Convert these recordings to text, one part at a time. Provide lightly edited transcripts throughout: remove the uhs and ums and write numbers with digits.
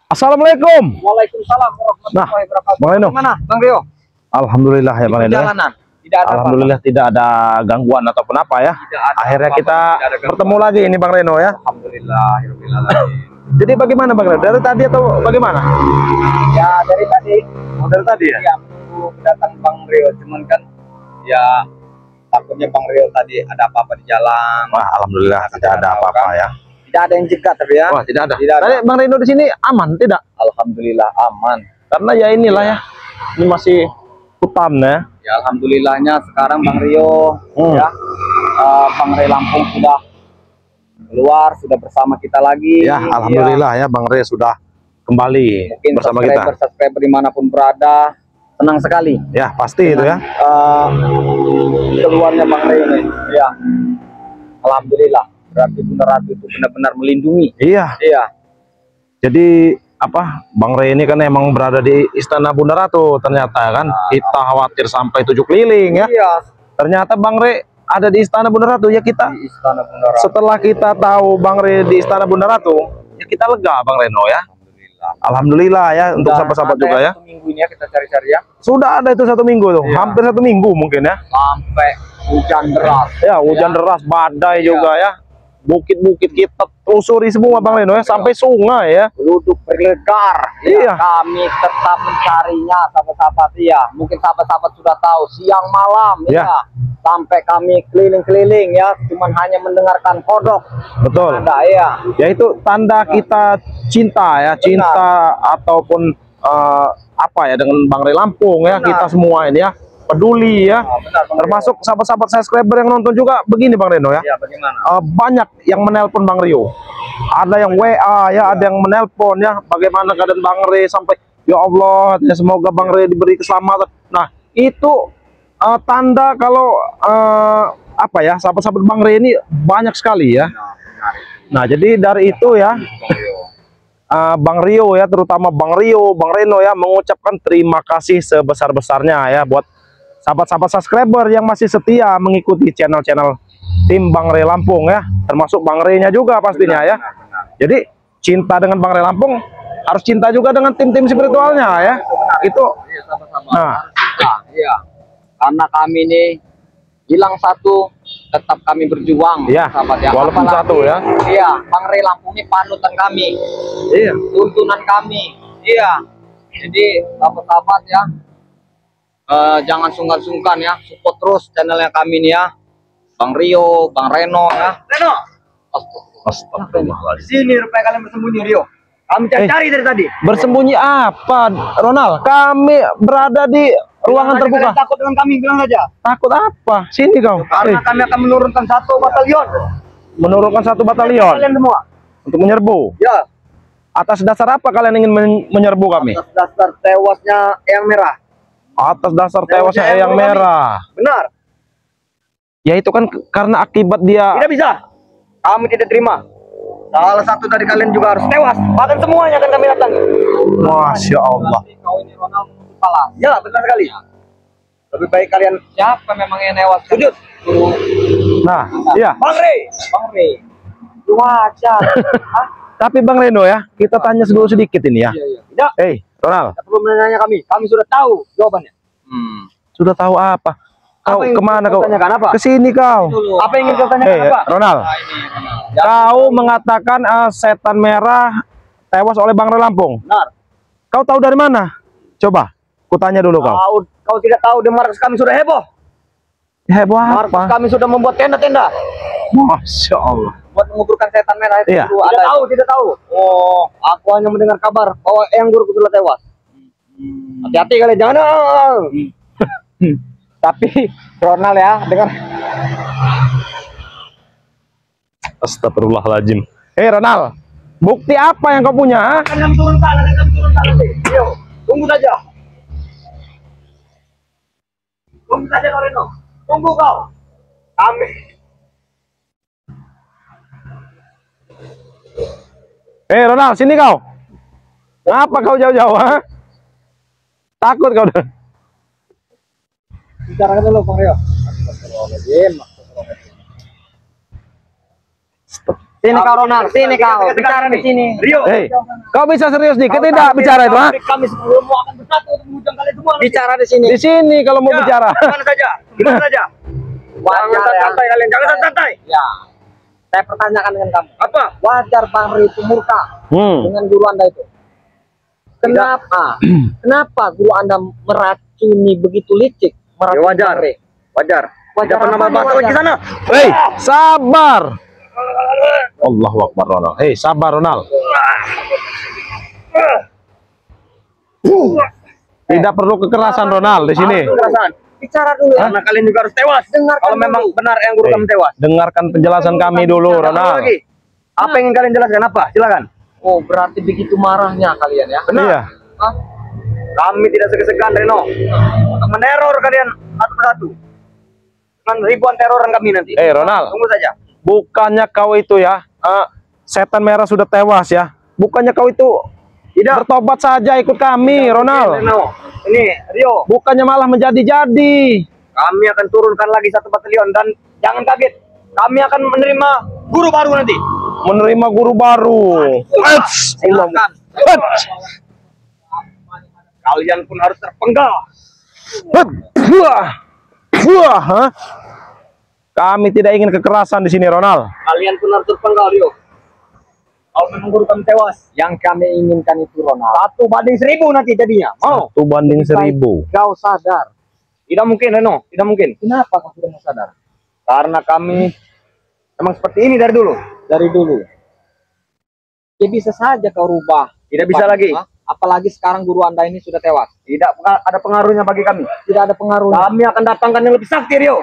Assalamualaikum. Waalaikumsalam warahmatullahi wabarakatuh. Bang Reno. Mana, Bang Rio? Alhamdulillah ya Bang Reno. Perjalanan. Tidak ada Alhamdulillah tidak ada gangguan ataupun apa ya. Akhirnya kita bertemu lagi ini Bang Reno ya. Alhamdulillah. Jadi bagaimana Bang Reno? Dari tadi atau bagaimana? Ya dari tadi. Oh, dari tadi ya? Iya, aku datang Bang Rio, cuman kan ya takutnya Bang Rio tadi ada apa-apa di jalan. Wah, alhamdulillah tidak ada apa-apa ya. Tidak ada yang jegat tapi ya. Wah, tidak ada. Tidak ada. Tadi Bang Reno di sini aman tidak? Alhamdulillah aman. Karena ya inilah ya. Ini masih hutan ya. Ya alhamdulillahnya sekarang Bang Rio ya Bang Rio Lampung sudah keluar, sudah bersama kita lagi. Ya, alhamdulillah ya Bang Rio sudah kembali mungkin bersama kita. Subscriber dimanapun berada, senang sekali. Ya, pasti itu ya. Keluarnya Bang Rio ini. Ya. Alhamdulillah. Berarti Bunda Ratu itu benar-benar melindungi. Iya. Iya. Jadi apa Bang Rey ini kan emang berada di Istana Bunda Ratu ternyata kan. Kita khawatir sampai 7 keliling ya. Iya. Ternyata Bang Rey ada di Istana Bunda Ratu ya kita. Di Istana Bunda Ratu. Setelah kita tahu Bang Rey di Istana Bunda Ratu, ya kita lega Bang Reno ya. Alhamdulillah ya untuk sahabat-sahabat juga ya. 1 minggu ini ya kita cari-cari ya. Sudah ada itu 1 minggu tuh, Iya. hampir 1 minggu mungkin ya. Sampai hujan deras. Ya hujan deras, badai juga ya. Bukit-bukit kita telusuri semua Bang Reno ya, sampai sungai ya. Duduk berlegar. Iya. Ya, kami tetap mencarinya sahabat-sahabat ya. Mungkin sahabat-sahabat sudah tahu siang malam Ya. ya. Sampai kami keliling-keliling ya, cuman hanya mendengarkan kodok. Betul. Ada ya. Ya itu tanda kita cinta ya, cinta ataupun apa ya dengan Bang Rey Lampung ya. Benar. Kita semua ini ya peduli ya. Benar, Bang Termasuk sahabat-sahabat subscriber yang nonton juga begini Bang Reno ya. Ya, bagaimana? Banyak yang menelpon Bang Rio. Ada yang WA ya, ada yang menelpon ya. Bagaimana keadaan Bang Rey sampai ya Allah, ya semoga Bang Rey diberi keselamatan. Nah, itu tanda kalau apa ya, sahabat-sahabat Bang Rey ini banyak sekali ya. Nah, jadi dari itu ya Bang Rio ya, terutama Bang Rio, Bang Reno ya mengucapkan terima kasih sebesar-besarnya ya buat sahabat-sahabat subscriber yang masih setia mengikuti channel-channel tim Bang Rey Lampung ya, termasuk Bang Rey-nya juga pastinya ya. Jadi cinta dengan Bang Rey Lampung harus cinta juga dengan tim-tim spiritualnya ya. Itu nah, iya. Karena kami ini hilang satu, tetap kami berjuang. Iya, sahabat ya. walaupun Apalagi, satu ya. Iya, Bang Rey Lampung ini panutan kami. Iya. Tuntunan kami. Iya. Jadi sahabat-sahabat ya, jangan sungkan-sungkan ya, support terus channelnya kami nih ya. Bang Rio, Bang Reno ya. Reno. Astagfirullahaladzim. Sini rupanya kalian bersembunyi Rio. Kami cari dari tadi. Bersembunyi apa, Ronald? Kami berada di ruangan terbuka. Kalian takut dengan kami, bilang saja. Takut apa? Sini kau. Karena kami akan menurunkan 1 batalion. Menurunkan 1 batalion Kalian semua. untuk menyerbu. Ya. Atas dasar apa kalian ingin menyerbu kami? Atas dasar tewasnya Eyang Merah. Atas dasar tewasnya Eyang Merah. Benar. Ya itu kan karena akibat dia. Tidak bisa. Kami tidak terima. Salah satu dari kalian juga harus tewas. Bahkan semuanya akan kami datangi. Masya Allah. Kau ini Ronald kepala. Ya, benar sekali. Lebih baik kalian siapa memang yang tewas? Sujud. Nah, iya. Bang Rey. Bang Rey. Wajah. Tapi Bang Reno ya, kita tanya dulu sedikit ini ya. Iya. Tidak. Ronald. Tidak perlu menanya kami. Kami sudah tahu jawabannya. Sudah tahu apa? Kau Apa yang kemana kau kau? tanyakan apa? Kesini kau. Apa yang ingin kau tanyakan apa? Ronald. Kau mengatakan setan merah tewas oleh Bang Rey Lampung. Benar. Kau tahu dari mana? Coba, kutanya dulu kau. Kau tidak tahu di markas kami sudah heboh. Heboh Markas apa? kami sudah membuat tenda-tenda Masya Allah. buat menguburkan setan merah itu. Iya. Tidak tahu. Oh, aku hanya mendengar kabar bahwa Eyang Guruku sudah tewas. Hati-hati kalian, jangan. Tapi Ronald ya, dengar. Astagfirullahaladzim. Ronald, bukti apa yang kau punya? Ha? Akan kami turunkan nanti. Ayo, tunggu saja. Tunggu saja kau Reno. Tunggu kau. Kami. Ronald, sini kau. Ngapa kau jauh-jauh? Ha? Takut kau dah. Bicarakan dulu Bang Rio. Sini kau Ronald, sini kau. Bicara di sini. Rio. Hei, kau bisa serius nih? Kita tidak bicara itu, ha? Kami sebelum mau akan bersatu untuk mengundang kalian semua. Bicara di sini. Di sini kalau mau bicara. Gimana saja? Gimana saja? Jangan santai kalian, jangan santai. Ya. Saya pertanyakan dengan kamu. Apa? Wajar Bang Rio itu murka dengan guru Anda itu? Kenapa? Kenapa guru Anda meracuni begitu licik? Ya wajar. Wajar. Wajar Tidak pernah apa bapak wajar? di sana. Hei, sabar. Allahu Akbar Ronald. Hei, sabar Ronald. Tidak perlu kekerasan Ronald di sini. Kekerasan. Bicara dulu ya. Karena kalian juga harus tewas. Dengarkan Kalau memang dulu. benar yang guru kami tewas. Dengarkan penjelasan kami dulu Apa Ronald. lagi? Apa yang ingin kalian jelaskan? Apa? Silakan. Oh, berarti begitu marahnya kalian ya? Benar. Iya. Hah? Kami tidak segan-segan Reno untuk meneror kalian satu persatu dengan ribuan teroran kami nanti. Ronald, Tunggu saja. bukannya kau itu ya, setan merah sudah tewas ya. Bukannya kau itu Tidak. bertobat saja ikut kami, Ronald. Reno. Ini Rio. Bukannya malah menjadi-jadi. Kami akan turunkan lagi satu batalion dan jangan kaget. Kami akan menerima guru baru nanti. Menerima guru baru. Silakan. Kalian pun harus terpenggal. Ha? Kami tidak ingin kekerasan di sini, Ronald. Kalian pun harus terpenggal, Rio. Kalau memang guru kami tewas, Yang kami inginkan itu Ronald. 1/1000 nanti jadinya. Mau? 1 banding 1000. Kau sadar. Tidak mungkin, Reno. Tidak mungkin. Kenapa kau sudah sadar? Karena kami memang seperti ini dari dulu. Dari dulu. Ya bisa saja kau rubah. Tidak bisa lagi. Hah? Apalagi sekarang guru Anda ini sudah tewas. Tidak ada pengaruhnya bagi kami. Tidak ada pengaruhnya. Kami akan datangkan yang lebih sakti, Rio.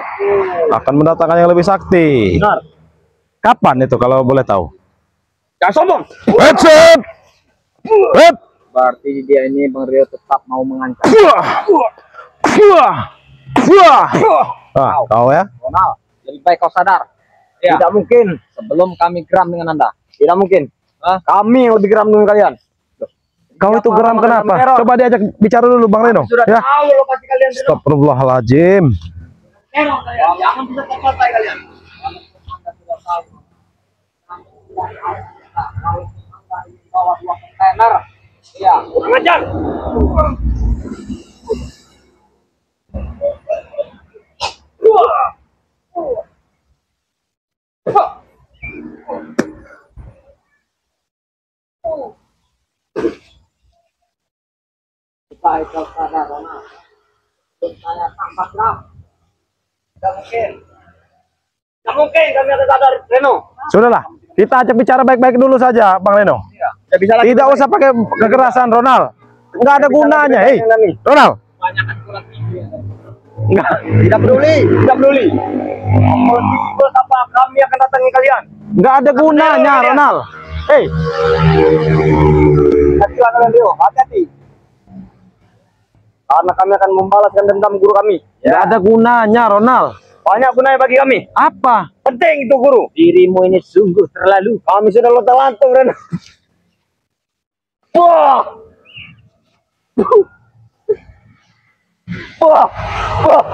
Akan mendatangkan yang lebih sakti. Benar. Kapan itu kalau boleh tahu? Jangan sombong. Headset. Head. Berarti dia ini Bang Rio tetap mau mengancam. Kau ya? Ronald, lebih baik kau sadar. Tidak mungkin. Sebelum kami geram dengan Anda. Tidak mungkin. Hah? Kami yang lebih geram dengan kalian. Kau itu geram kenapa? Teror. Coba diajak bicara dulu Bang Reno. Sudah Ya. tahu lokasi kalian. Reno. Astagfirullahaladzim. Teror kalian. Jangan bisa terpakai kalian. Iya. Kurang ajar. Baik kau sadar Ronald. Saya tambah geram. Tidak mungkin. Tidak mungkin kami akan sadar, Reno. Sudahlah, kita ajak bicara baik-baik dulu saja Bang Reno. Tidak bisa lagi. Tidak usah pakai kekerasan Ronald. Enggak ada gunanya. Hei, Ronald. Banyak kan kurang tinggi. Enggak. Tidak peduli. Tidak peduli. Mau apa? Kami akan datangi kalian. Enggak ada gunanya, Ronald. Hei, Hati-hati kalian, Rio. Hati-hati. Karena kami akan membalaskan dendam guru kami. enggak ada gunanya, Ronald. Banyak gunanya bagi kami. Apa? Penting itu guru. Dirimu ini sungguh terlalu. Kami sudah lontar-lantung, Reno. Wah. Wah. Wah.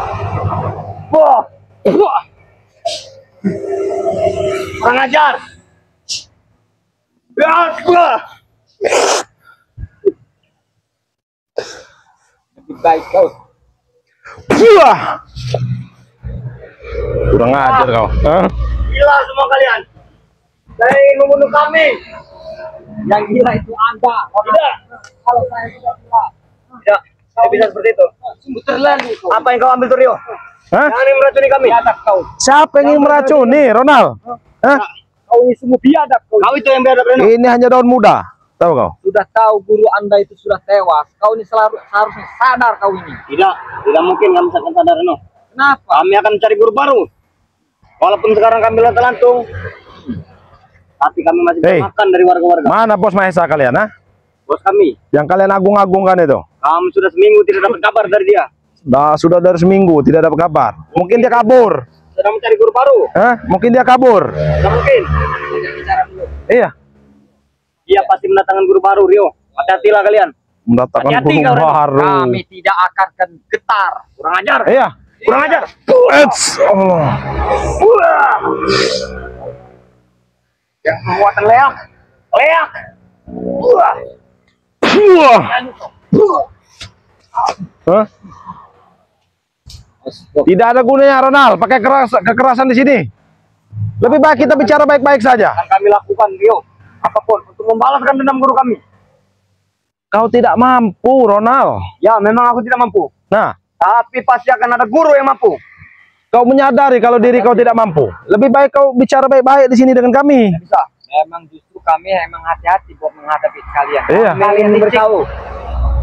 Wah. Wah. Kurang ajar. Ya, wah. Lebih baik kau. Wah. Kurang ajar kau. Hah? Gila semua kalian. Saya ingin membunuh kami. Yang gila itu Anda. Tidak. Kalau saya sudah gila. Tidak. Tidak bisa seperti itu. Sungguh terlalu kau. Apa yang kau ambil tuh, Rio? Hah? Jangan yang meracuni kami. Biadab kau. Siapa yang ingin meracuni, Ronald? Hah? Kau ini sungguh biadab kau. Kau itu yang biadab, Reno. Ini hanya daun muda. Tahu kau? Sudah tahu guru Anda itu sudah tewas. Kau ini seharusnya sadar kau ini. Tidak. Tidak mungkin kami akan sadar, Reno. Kenapa? Kami akan cari guru baru. Walaupun sekarang kami lantung, tapi kami masih bisa Hei. makan dari warga-warga. Mana bos Mahesa kalian, ha? Bos kami, Yang kalian agung-agungkan itu? kami sudah seminggu tidak dapat kabar dari dia. Sudah dari seminggu tidak dapat kabar. Mungkin dia kabur. Sedang mencari guru baru. Hah? Mungkin dia kabur. Tidak mungkin. Iya. Dia pasti mendatangkan guru baru, Rio. Hati-hatilah kalian. Mendatangkan Hati-hati guru kau, Reno. baru. Kami tidak akan getar. Kurang ajar. Iya. Kurang ajar. Allah. Yang kekuatan leak. Leak. Wah. Wah. Hah? Tidak ada gunanya Ronald pakai kekerasan di sini. Lebih baik kita bicara baik-baik saja. Akan kami lakukan, Rio. Apapun untuk membalaskan dendam guru kami. Kau tidak mampu, Ronald. Ya, memang aku tidak mampu. Nah, Tapi pasti akan ada guru yang mampu. kau menyadari kalau diri kau tidak mampu. Lebih baik kau bicara baik-baik di sini dengan kami. Bisa. Memang justru kami emang hati-hati buat menghadapi kalian. Iya. Kami ingin memberitahu.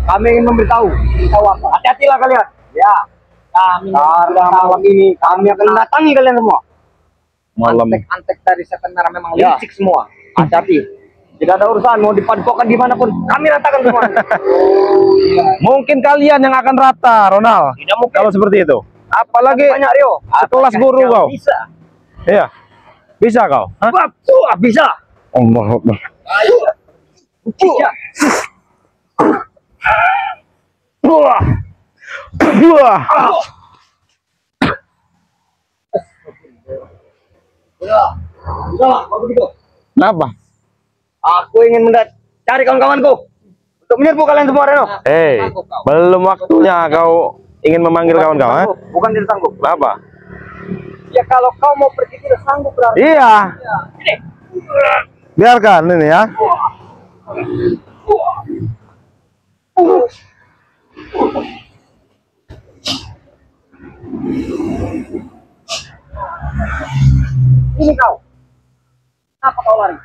Kami ingin memberitahu. Tahu apa? Hati-hatilah kalian. Ya. Kami Karena malam ini kami akan mendatangi kalian semua. Malam. antek-antek dari setan merah memang Ya. licik semua. Hati-hati. Tidak ada urusan mau dipadepokan dimanapun. Kami ratakan semua. Mungkin kalian yang akan rata, Ronald. Tidak mungkin. Kalau seperti itu. Apalagi Banyak Rio. sekelas guru kau. Bisa. Iya. Bisa kau? Hah? Wah, bisa. Allahu Akbar. Bisa. Wah. Wah. Udah, kalau begitu. Kenapa? Aku ingin cari kawan-kawanku untuk menyerbu kalian semua, Reno. Belum waktunya kau ingin memanggil kawan-kawan. Bukan tidak sanggup. Kenapa? Ya kalau kau mau pergi tidak sanggup berarti. Iya. Ini. Biarkan ini ya. Ini kau. Kenapa kau lari?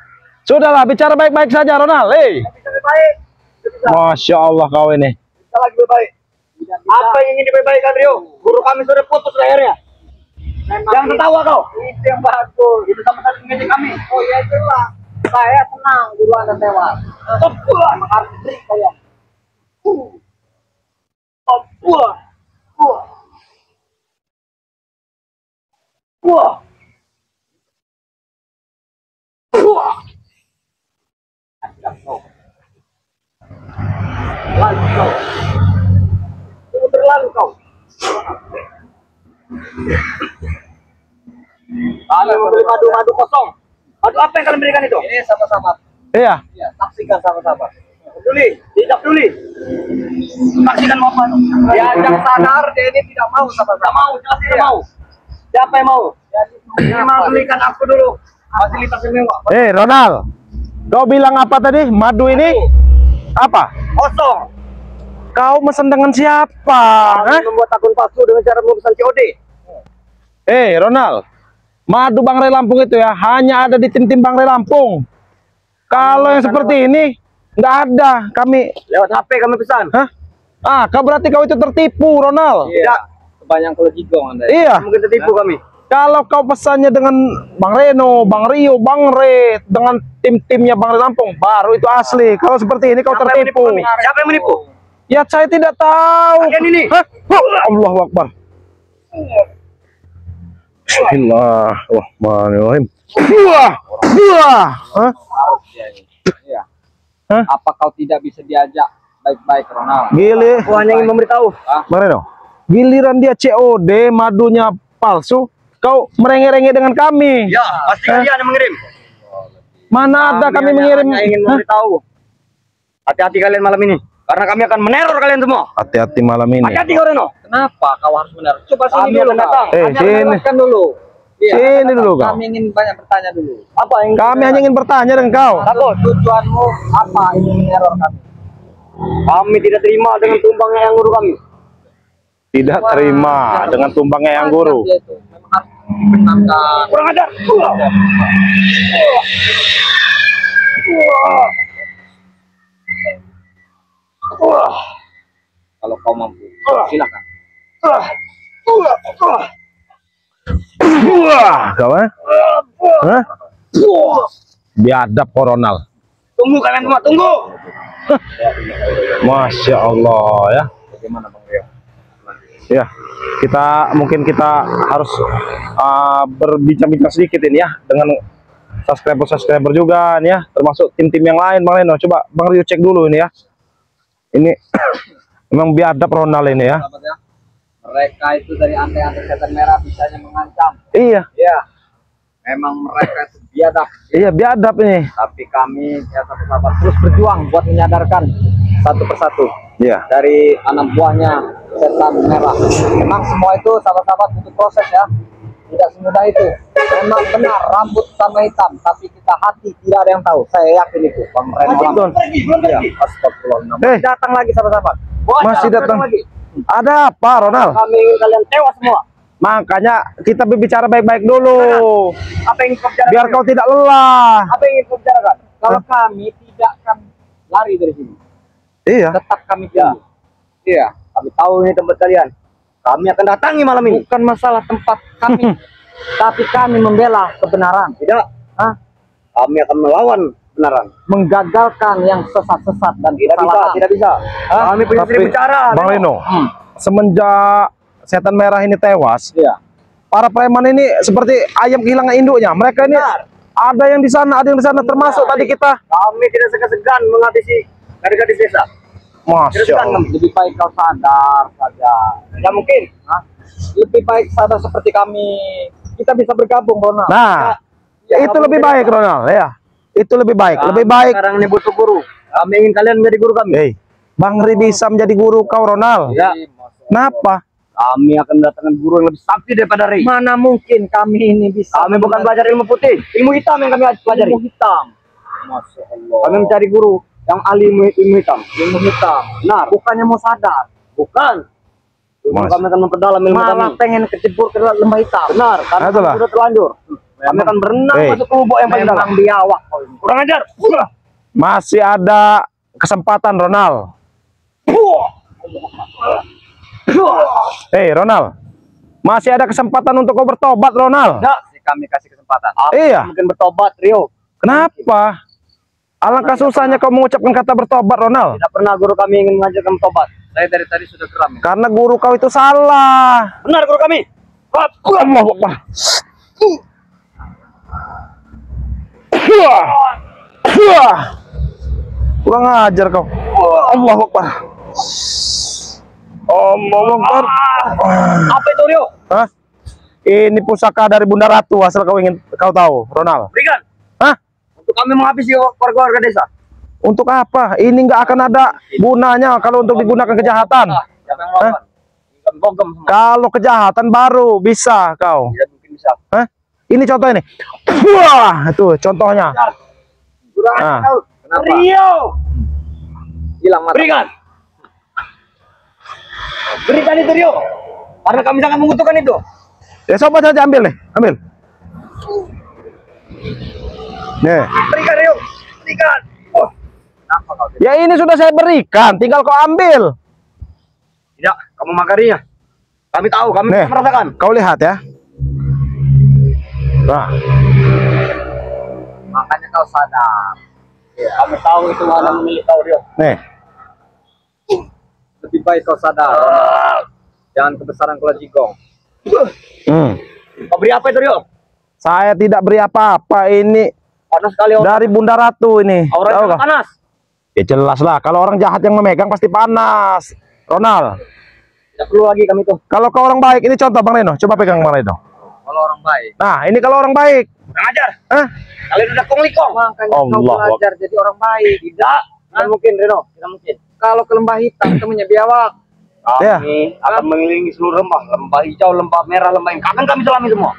Sudahlah, bicara baik-baik saja, Ronald. Hei. Bisa lebih baik. Bisa. Masya Allah kau ini. Bisa lagi lebih baik. Apa yang ingin diperbaiki, Rio? Guru kami sudah putus lehernya. Jangan tertawa kau. Itu yang bagus. Itu sama tadi ngejek kami. Oh ya itulah. Saya senang guru Anda tewas. Wah, harus beri kalian. Wah. Wah. Wah. Wah. Lalu kau. Tunggu berlalu kau. Kalian membeli madu kosong. Madu apa yang kalian berikan itu? Ini sama-sama. Iya. Ya, saksikan sama-sama. Peduli, tidak peduli. Saksikan mau apa? Ya, yang sadar dia ini tidak mau sama-sama. Tidak mau, jelas tidak mau. Siapa yang mau? Ini mau belikan aku dulu. Fasilitas yang mewah. Ronald. Kau bilang apa tadi? Madu ini apa? Kosong. Kau mesen dengan siapa? Hah? Membuat akun palsu dengan cara memesan COD. Ronald. Madu Bang Ray Lampung itu ya hanya ada di tim-tim Bang Ray Lampung. Kalau yang seperti ini nggak ada. Kami Lewat HP kami pesan. Hah? Kau berarti kau itu tertipu, Ronald. Tidak. Kebanyakan kalau jigong Anda. Iya. Mungkin tertipu kami. Kalau kau pesannya dengan Bang Reno, Bang Rio, Bang Ray, dengan tim-timnya Bang Ray Lampung, baru itu asli. Kalau seperti ini kau Siapa yang tertipu. menipu kami? Siapa yang menipu? Ya saya tidak tahu. Kalian ini. Hah? Allahu Akbar. Bismillahirrahmanirrahim. Wah. Hah? Iya. Hah? Apa kau tidak bisa diajak baik-baik, Ronald? Gili. Aku hanya ingin memberitahu. Bang Reno. Giliran dia COD, madunya palsu, kau merengek-rengek dengan kami. Ya, pasti kalian yang mengirim. Mana ada kami mengirim. hanya ingin Hah? memberitahu. Hati-hati kalian malam ini. Karena kami akan meneror kalian semua. Hati-hati malam ini. Hati-hati kau Reno. Kenapa kau harus benar? Coba Kami sini dulu akan datang. kau. Kami akan Sini. jelaskan dulu. Iya, Sini dulu kau. Kami ingin banyak bertanya dulu. Apa yang Kami hanya ingin bertanya dengan kau. takut? Tujuanmu apa ingin meneror kami? Kami tidak terima dengan tumbangnya yang guru kami. Tidak terima dengan tumbangnya yang guru. Dia itu memang harus dibenarkan. Kurang ajar. Wah. Kalau kau mampu, silakan. Wah, kau Hah? Biadab koronal. Tunggu kalian semua, tunggu. Masya Allah ya. Bagaimana Bang Rio? Ya, mungkin kita harus berbincang-bincang sedikit ini ya dengan subscriber juga nih ya, termasuk tim-tim yang lain Bang Reno. Coba Bang Rio cek dulu ini ya. Ini memang biadab Ronald ini ya. Sahabat ya, mereka itu dari antek-antek setan merah bisanya mengancam. Iya. Ya. Memang mereka itu biadab, Iya, biadab ini. tapi kami ya sahabat terus berjuang buat menyadarkan satu persatu Iya. dari anak buahnya setan merah. Memang semua itu sahabat-sahabat butuh proses ya. Tidak semudah itu. Memang benar rambut sama hitam, tapi kita hati tidak ada yang tahu. Saya yakin itu, Bang Reno. Betul. Ya, astagfirullah. Datang lagi sahabat-sahabat. Masih datang. lagi. Ada apa, Ronald? Kami ingin kalian tewas semua. Makanya kita berbicara baik-baik dulu. Apa yang kau bicarakan? Biar kau tidak lelah. Apa yang ingin kau bicarakan? Kalau kami tidak akan lari dari sini, Iya. tetap kami tunggu. Iya, kami tahu ini tempat kalian. Kami akan datangi malam ini. Bukan masalah tempat kami, tapi kami membela kebenaran. Tidak. Hah? Kami akan melawan kebenaran. Menggagalkan yang sesat-sesat dan Tidak bisa, kesalahan. tidak bisa. Hah? Kami punya Tapi, sering bicara. Bang Reno, semenjak setan merah ini tewas, Iya. para preman ini seperti ayam kehilangan induknya. Mereka ini ada yang di sana, ada yang di sana, termasuk tadi kita. Kami tidak segan-segan menghabisi gadis-gadis desa. Masya Allah. Lebih baik kau sadar saja. Tidak mungkin. Hah? Lebih baik sadar seperti kami. Kita bisa bergabung, Ronald. Nah, Ya, itu lebih baik, Ronald. Ya, itu lebih baik. Lebih Kami baik. sekarang ini butuh guru. Kami ingin kalian menjadi guru kami. Hei, Bang Ri bisa menjadi guru kau, Ronald. Ya. Kenapa? Kami akan mendatangkan guru yang lebih sakti daripada Ri. Mana mungkin kami ini bisa? Kami bukan belajar ilmu putih, ilmu hitam yang kami pelajari. ilmu hitam. Masya Allah. Kami mencari guru yang ahli ilmu hitam. Ilmu hitam. Benar. Bukannya mau sadar, Bukan. Ilmu Mas. kami akan memperdalam ilmu kami. malah pengen kecebur ke lembah hitam. Benar. Karena Itulah. kami sudah terlanjur. Kami akan berenang Hei. masuk ke lubuk yang paling dalam. Memang biawak kau ini. Kurang ajar. Masih ada kesempatan, Ronald. Hei, Ronald. Masih ada kesempatan untuk kau bertobat, Ronald. Tidak. Kami kasih kesempatan. Iya. Mungkin bertobat, Rio. Kenapa? Alangkah susahnya kau mengucapkan kata bertobat, Ronald. Tidak pernah guru kami ingin mengajarkan bertobat. Saya dari tadi sudah geram. Ya. Karena guru kau itu salah. Benar guru kami. Allahu Akbar. Kurang ajar kau. Allahu Akbar. Allahu Akbar. Apa itu, Rio? Hah? Ini pusaka dari Bunda Ratu, asal kau tahu, Ronald. Berikan. Hah? Untuk kami menghabisi warga-warga desa. Untuk apa? Ini nggak akan ada gunanya kalau untuk digunakan kejahatan. Siapa yang melakukan? Kami bogem semua. Kalau kejahatan baru bisa kau. Tidak mungkin bisa. Hah? Ini contohnya nih. Wah, itu contohnya. Kurang Ah. ajar kau. Kenapa? Rio. Hilang mata. Berikan. Berikan itu, Rio. Karena kami sangat membutuhkan itu. Ya coba saja ambil nih, ambil. Nih. Berikan, Rio. Berikan. Oh. Kenapa kau? Ya ini sudah saya berikan, tinggal kau ambil. Tidak, kamu makarinya. Kami tahu, kami Nih, bisa merasakan. kau lihat ya. Nah, Makanya kau sadar. Kami tahu itu mana milik kau, Rio. nih. Lebih baik kau sadar. Jangan kebesaran kula jigong. Hmm. Kau beri apa itu, Rio? Saya tidak beri apa-apa, ini Panas sekali orang. dari Bunda Ratu ini. Tahu Auranya kah? panas. Ya jelas lah, kalau orang jahat yang memegang pasti panas. Ronald, Tidak perlu lagi kami itu. kalau kau orang baik, ini contoh Bang Reno, coba pegang Bang Reno. Kalau orang baik. Nah, ini kalau orang baik. Kurang ajar. Hah? Kalian udah konglikong. Makanya kau Allah belajar jadi orang baik. Tidak. Tidak mungkin, Reno. Tidak mungkin. Kalau ke lembah hitam temunya biawak. Ya. Kami akan mengelilingi seluruh lembah. Lembah hijau, lembah merah, lembah yang akan kami selami semua.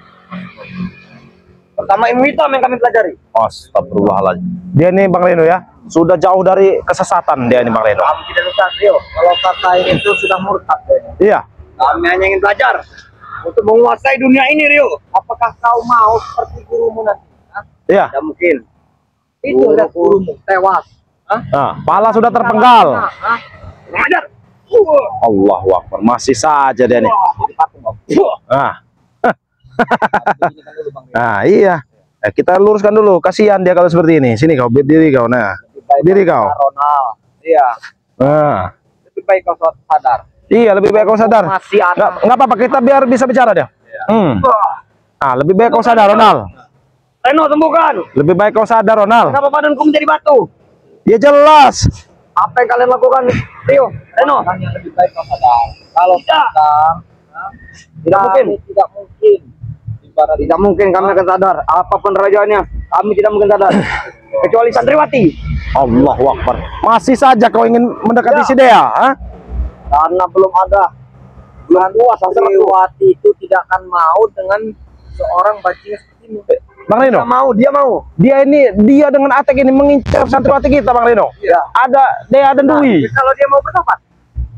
Pertama ilmu hitam yang kami pelajari. Astagfirullahaladzim. Dia nih Bang Reno ya, sudah jauh dari kesesatan dia nih Bang Reno. Kami tidak usah, Rio. Kalau kata ini itu sudah murtad. Iya. Kami hanya ingin belajar untuk menguasai dunia ini, Rio. Apakah kau mau seperti gurumu nanti? Hah? Iya. Tidak mungkin. Itu lihat gurumu tewas. Hah? Nah, pala sudah terpenggal. Hah? Kurang ajar. Allahu Akbar, masih saja dia nih. Jadi patung, Bang. Nah, Begini dulu, Bang. nah iya. Kita luruskan dulu, kasihan dia kalau seperti ini. Sini kau, berdiri kau. Nah, Lebih baik diri kau kau. sadar, Ronald. Iya. Nah, Lebih baik kau sadar. iya lebih baik kau sadar. Masih ada. Nggak apa-apa, kita biar bisa bicara dia. Ah, lebih baik kau sadar, Ronald. Reno, sembuhkan. Lebih baik kau sadar, Ronald. Kenapa badanku menjadi batu? Ya jelas. Apa yang kalian lakukan, Rio? Reno. Makanya lebih baik kau sadar. Kalau Tidak. sadar, Tidak mungkin. tidak mungkin Tidak mungkin kami akan sadar. Apapun rajaannya, kami tidak mungkin sadar. Kecuali santriwati. Allahu Akbar. Masih saja kau ingin mendekati Ya. si Dea, ha? Karena belum puas santriwati itu tidak akan mau dengan seorang bajingan seperti ini. Bang Reno, Dia mau. dia dengan Atek ini mengincar santriwati kita, Bang Reno. Iya. Ada Dea dan Dwi. Kalau dia mau bertobat,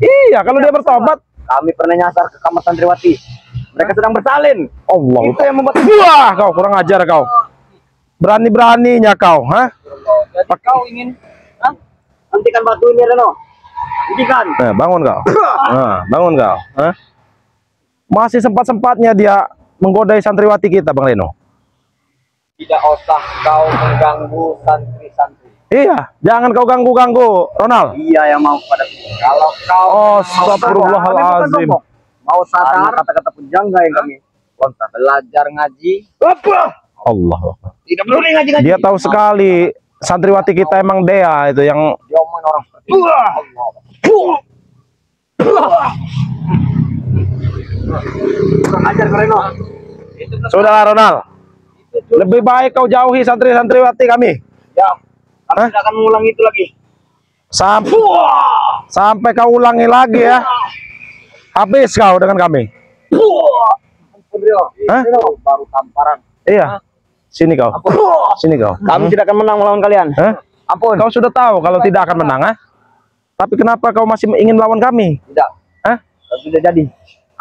Iya, kalau dia bertobat, kami pernah nyasar ke kamar santriwati. Mereka sedang bersalin. Allah. Itu yang membuat Wah, kau kurang ajar kau. Berani-beraninya kau, ha? Jadi kau ingin hentikan batu ini, Reno. Hentikan. Nah, bangun kau. Nah, bangun kau, ha? Masih sempat-sempatnya dia menggodai santriwati kita, Bang Reno. tidak usah kau mengganggu santri-santri. Iya, jangan kau ganggu-ganggu, Ronald. Iya yang mau pada Kalau kau Oh, astagfirullahaladzim. mau sadar kata-kata penjangga yang kami lontar. belajar ngaji, Apa? Allah. Tidak perlu ngaji-ngaji. Dia tahu sekali santriwati kita emang Dea itu yang dia omongin orang seperti itu. Allah. Kurang ajar kau, Reno. Saudara Ronald. Lebih baik kau jauhi santri-santriwati kami. Ya, kami Hah? tidak akan mengulangi itu lagi. Sampai kau ulangi lagi ya. Habis kau dengan kami. Ampun, Rio. Hah? Reno, baru tamparan. Iya. Sini kau. Sini kau. Kami tidak akan menang melawan kalian. Hah? Ampun. Kau sudah tahu kalau tidak akan menang, ha? Tapi kenapa kau masih ingin melawan kami? Tidak. Hah? Tidak jadi.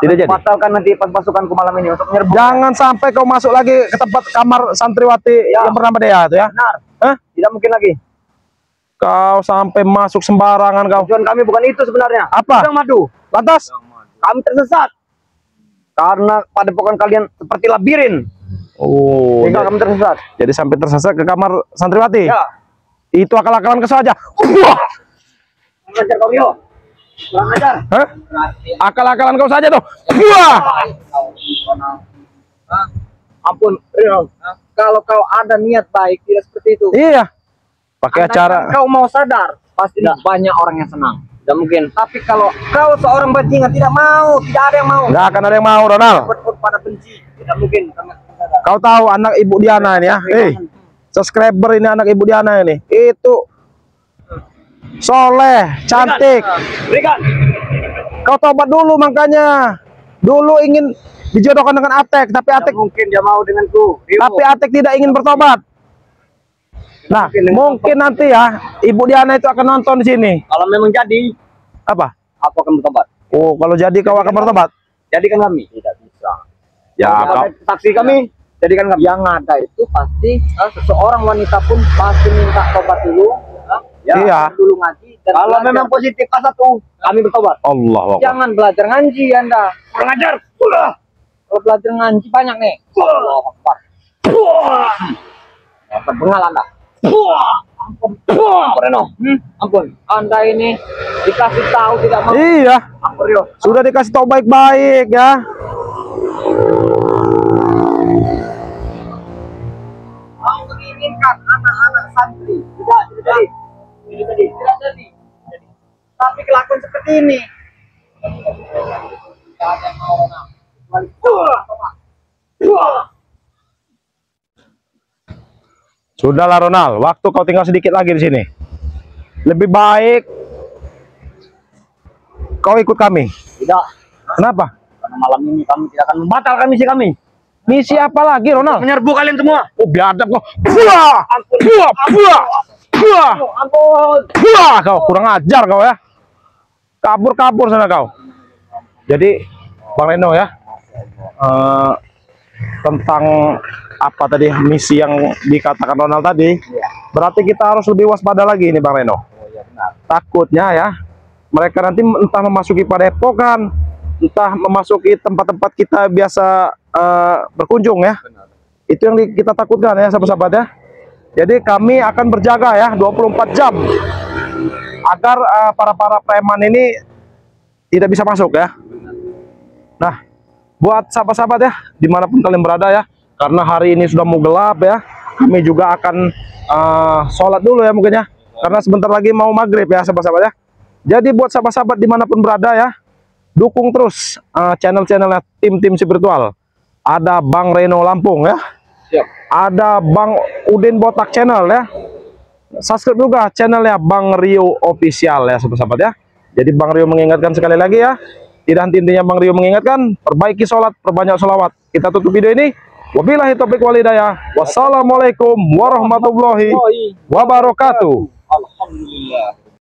Tidak jadi. Batalkan nanti pas pasukanku malam ini untuk menyerbu. Jangan sampai kau masuk lagi ke tempat kamar santriwati Ya. yang bernama Dea itu ya. Benar. Hah? Tidak mungkin lagi. Kau sampai masuk sembarangan kau. Tujuan kami bukan itu sebenarnya. Apa? Sedang madu. Lantas? Kami tersesat. Karena padepokan kalian seperti labirin. Oh, Sehingga kami tersesat. jadi sampai tersesat ke kamar santriwati. Ya. Itu akal-akalan kau saja. Wah! Kurang ajar kau, Rio. Kurang ajar. Hah? Akal-akalan kau saja tuh. Wah! Hah? Ampun, Rio. Kalau kau ada niat baik tidak seperti itu. Iya. Pakai Andaikan acara. kau mau sadar, pasti banyak orang yang senang. Tidak mungkin. Tapi kalau kau seorang bajingan tidak mau, tidak ada yang mau. Nggak akan ada yang mau, Ronald. Berput pada benci. Tidak mungkin. Kami akan sadar. Kau tahu anak Ibu Diana ini ya? Subscriber ini anak Ibu Diana ini. Itu soleh, cantik. Berikan. Kau tobat dulu makanya. Dulu ingin dijodohkan dengan Atek, tapi Atek Tidak mungkin dia mau denganku. Rio. Atek tidak ingin bertobat. Nah, mungkin nanti ya Ibu Diana itu akan nonton di sini. Kalau memang jadi, Apa? aku akan bertobat. Oh, kalau jadi kau akan bertobat. Jadikan kami. Tidak bisa. Ya, Kalau kau. ada saksi kami, jadikan kami. Yang ada itu pasti seseorang wanita pun pasti minta tobat dulu. Ya. Iya. Dulu ngaji. Dan Kalau belajar. memang positif pas satu, kami bertobat. Allah Akbar. Jangan belajar ngaji Anda. Kurang ajar. Udah. Kalau belajar ngaji banyak nih. Allah Akbar. Terbengal Anda. Ampun. Reno. Ampun. Anda ini dikasih tahu tidak mau. Iya, Ampun Rio. sudah dikasih tahu baik-baik ya. Mau menginginkan anak-anak santri. Tidak jadi. Tidak jadi. Tapi kelakuan seperti ini. Tidak ada yang mau Ronald. Sudahlah Ronald, waktu kau tinggal sedikit lagi di sini. Lebih baik kau ikut kami. Tidak. Kenapa? Karena malam ini kami tidak akan membatalkan misi kami. Misi apa lagi Ronald? Menyerbu kalian semua. Oh, biadab kau. Buah! Buah! Buah! Buah! Ampun. Buah! Kau kurang ajar kau ya. Kabur-kabur sana kau. Jadi Bang Reno ya, tentang apa tadi misi yang dikatakan Ronald tadi, berarti kita harus lebih waspada lagi ini Bang Reno. Takutnya ya mereka nanti entah memasuki padepokan, entah memasuki tempat-tempat kita biasa berkunjung ya. Itu yang kita takutkan ya sahabat-sahabat ya. Jadi kami akan berjaga ya 24 jam agar para preman ini tidak bisa masuk ya. Nah, buat sahabat-sahabat ya, dimanapun kalian berada ya, karena hari ini sudah mau gelap ya, kami juga akan sholat dulu ya mungkin ya, karena sebentar lagi mau maghrib ya sahabat-sahabat ya. Jadi buat sahabat-sahabat dimanapun berada ya, dukung terus channel-channelnya tim-tim spiritual. ada Bang Reno Lampung ya. Siap. Ada Bang Udin Botak channel ya. Subscribe juga channelnya Bang Rio Official ya sahabat-sahabat ya. Jadi Bang Rio mengingatkan sekali lagi ya. Tidak henti-hentinya Bang Rio mengingatkan, perbaiki sholat, perbanyak sholawat. Kita tutup video ini. Wabillahi taufiq wal hidayah. Wassalamualaikum warahmatullahi wabarakatuh. Alhamdulillah.